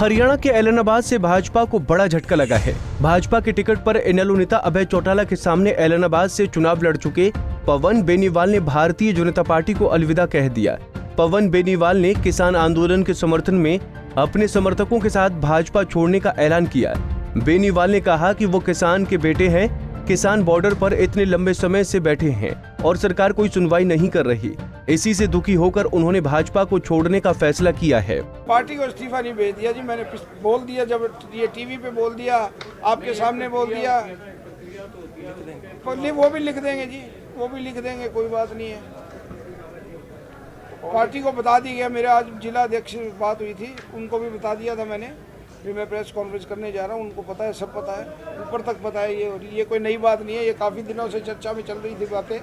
हरियाणा के ऐलनाबाद से भाजपा को बड़ा झटका लगा है। भाजपा के टिकट पर इनेलो नेता अभय चौटाला के सामने ऐलनाबाद से चुनाव लड़ चुके पवन बेनीवाल ने भारतीय जनता पार्टी को अलविदा कह दिया। पवन बेनीवाल ने किसान आंदोलन के समर्थन में अपने समर्थकों के साथ भाजपा छोड़ने का ऐलान किया। बेनीवाल ने कहा कि वो किसान के बेटे हैं, किसान बॉर्डर पर इतने लंबे समय से बैठे हैं और सरकार कोई सुनवाई नहीं कर रही। इसी से दुखी होकर उन्होंने भाजपा को छोड़ने का फैसला किया है। पार्टी को इस्तीफा नहीं भेज दिया जी, मैंने बोल दिया, जब ये टीवी पे बोल दिया, आपके सामने बोल दिया, वो भी लिख देंगे जी, वो भी लिख देंगे, कोई बात नहीं है। पार्टी को बता दी गया, मेरे आज जिला अध्यक्ष से बात हुई थी, उनको भी बता दिया था मैंने भी मैं प्रेस कॉन्फ्रेंस करने जा रहा हूँ, उनको पता है, सब पता है, ऊपर तक पता है। ये कोई नई बात नहीं है, ये काफ़ी दिनों से चर्चा में चल रही थी बातें,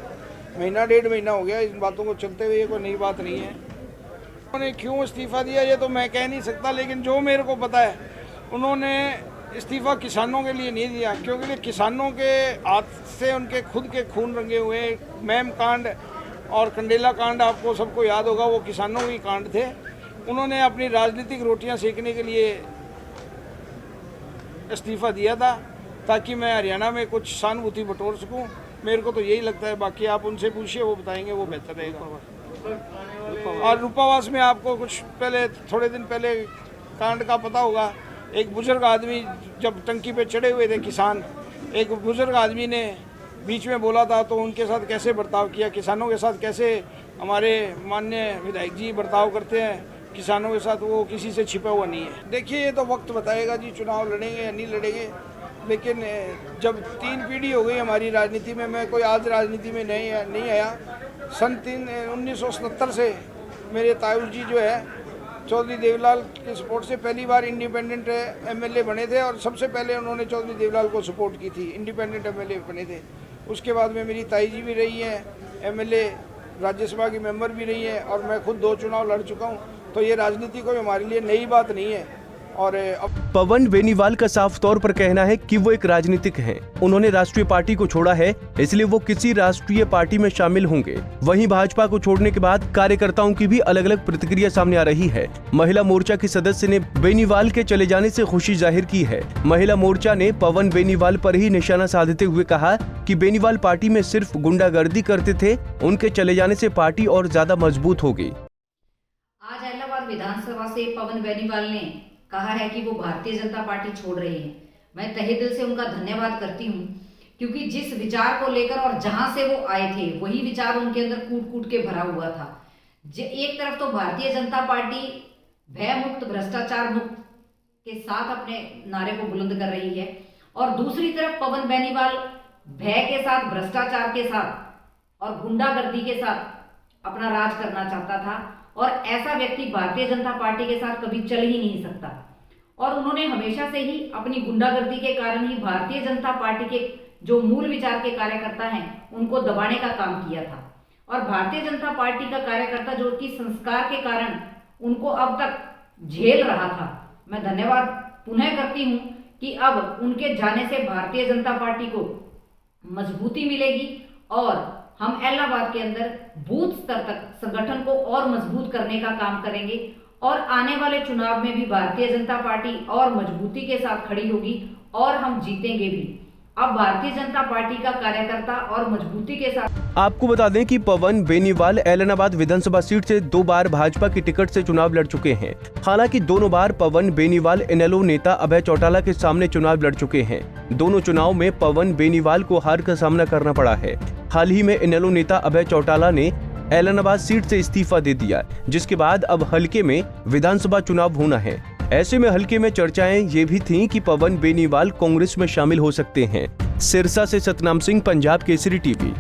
महीना डेढ़ महीना हो गया इन बातों को चलते हुए, ये कोई नई बात नहीं है। उन्होंने क्यों इस्तीफा दिया ये तो मैं कह नहीं सकता, लेकिन जो मेरे को पता है उन्होंने इस्तीफा किसानों के लिए नहीं दिया, क्योंकि किसानों के हाथ से उनके खुद के खून रंगे हुए मैम कांड और कंडेला कांड आपको सबको याद होगा, वो किसानों के कांड थे। उन्होंने अपनी राजनीतिक रोटियां सेकने के लिए इस्तीफा दिया था ताकि मैं हरियाणा में कुछ सहानुभूति बटोर सकूं। मेरे को तो यही लगता है, बाकी आप उनसे पूछिए, वो बताएंगे, वो बेहतर रहेगा। और रूपावास में आपको कुछ पहले, थोड़े दिन पहले कांड का पता होगा, एक बुजुर्ग आदमी जब टंकी पे चढ़े हुए थे किसान, एक बुजुर्ग आदमी ने बीच में बोला था, तो उनके साथ कैसे बर्ताव किया, किसानों के साथ कैसे हमारे माननीय विधायक जी बर्ताव करते हैं किसानों के साथ, वो किसी से छिपा हुआ नहीं है। देखिए ये तो वक्त बताएगा जी, चुनाव लड़ेंगे या नहीं लड़ेंगे, लेकिन जब 3 पीढ़ी हो गई हमारी राजनीति में, मैं कोई आज राजनीति में नहीं आया। सन 1977 से मेरे ताऊ जी जो है चौधरी देवलाल के सपोर्ट से पहली बार इंडिपेंडेंट एमएलए बने थे, और सबसे पहले उन्होंने चौधरी देवलाल को सपोर्ट की थी, इंडिपेंडेंट एमएलए बने थे। उसके बाद में मेरी ताई जी भी रही हैं एमएलए, राज्यसभा की मेंबर भी रही है, और मैं खुद 2 चुनाव लड़ चुका हूँ। तो ये राजनीति कोई हमारे लिए नई बात नहीं है। और पवन बेनीवाल का साफ तौर पर कहना है कि वो एक राजनीतिक हैं। उन्होंने राष्ट्रीय पार्टी को छोड़ा है, इसलिए वो किसी राष्ट्रीय पार्टी में शामिल होंगे। वहीं भाजपा को छोड़ने के बाद कार्यकर्ताओं की भी अलग अलग प्रतिक्रिया सामने आ रही है। महिला मोर्चा की सदस्य ने बेनीवाल के चले जाने से खुशी जाहिर की है। महिला मोर्चा ने पवन बेनीवाल पर ही निशाना साधते हुए कहा कि बेनीवाल पार्टी में सिर्फ गुंडागर्दी करते थे, उनके चले जाने से पार्टी और ज्यादा मजबूत होगी। आज ऐलनाबाद विधानसभा से पवन बेनीवाल ने कहा है कि वो भारतीय जनता पार्टी छोड़ रहे हैं। मैं तहे दिल से उनका धन्यवाद करती हूं, क्योंकि जिस विचार को लेकर और जहां से वो आए थे वही विचार उनके अंदर कूट कूट के भरा हुआ था। एक तरफ तो भारतीय जनता पार्टी भय मुक्त, भ्रष्टाचार मुक्त के साथ अपने नारे को बुलंद कर रही है, और दूसरी तरफ पवन बेनीवाल भय के साथ, भ्रष्टाचार के साथ और गुंडागर्दी के साथ अपना राज करना चाहता था। और ऐसा व्यक्ति भारतीय जनता पार्टी के साथ कभी चल ही नहीं सकता, और उन्होंने हमेशा से ही अपनी गुंडागर्दी के कारण ही भारतीय जनता पार्टी के जो मूल विचार के कार्यकर्ता हैं उनको दबाने का काम किया था। और भारतीय जनता पार्टी का कार्यकर्ता जो कि संस्कार के कारण उनको अब तक झेल रहा था, मैं धन्यवाद पुनः करती हूं कि अब उनके जाने से भारतीय जनता पार्टी को मजबूती मिलेगी, और हम ऐलनाबाद के अंदर बूथ स्तर तक संगठन को और मजबूत करने का काम करेंगे, और आने वाले चुनाव में भी भारतीय जनता पार्टी और मजबूती के साथ खड़ी होगी और हम जीतेंगे भी। अब भारतीय जनता पार्टी का कार्यकर्ता और मजबूती के साथ। आपको बता दें कि पवन बेनीवाल ऐलनाबाद विधानसभा सीट से 2 बार भाजपा की टिकट से चुनाव लड़ चुके हैं। हालांकि दोनों बार पवन बेनीवाल इनेलो नेता अभय चौटाला के सामने चुनाव लड़ चुके हैं। दोनों चुनाव में पवन बेनीवाल को हार का सामना करना पड़ा है। हाल ही में इनेलो नेता अभय चौटाला ने ऐलनाबाद सीट से इस्तीफा दे दिया, जिसके बाद अब हलके में विधानसभा चुनाव होना है। ऐसे में हलके में चर्चाएं ये भी थीं कि पवन बेनीवाल कांग्रेस में शामिल हो सकते हैं। सिरसा से सतनाम सिंह, पंजाब केसरी टीवी।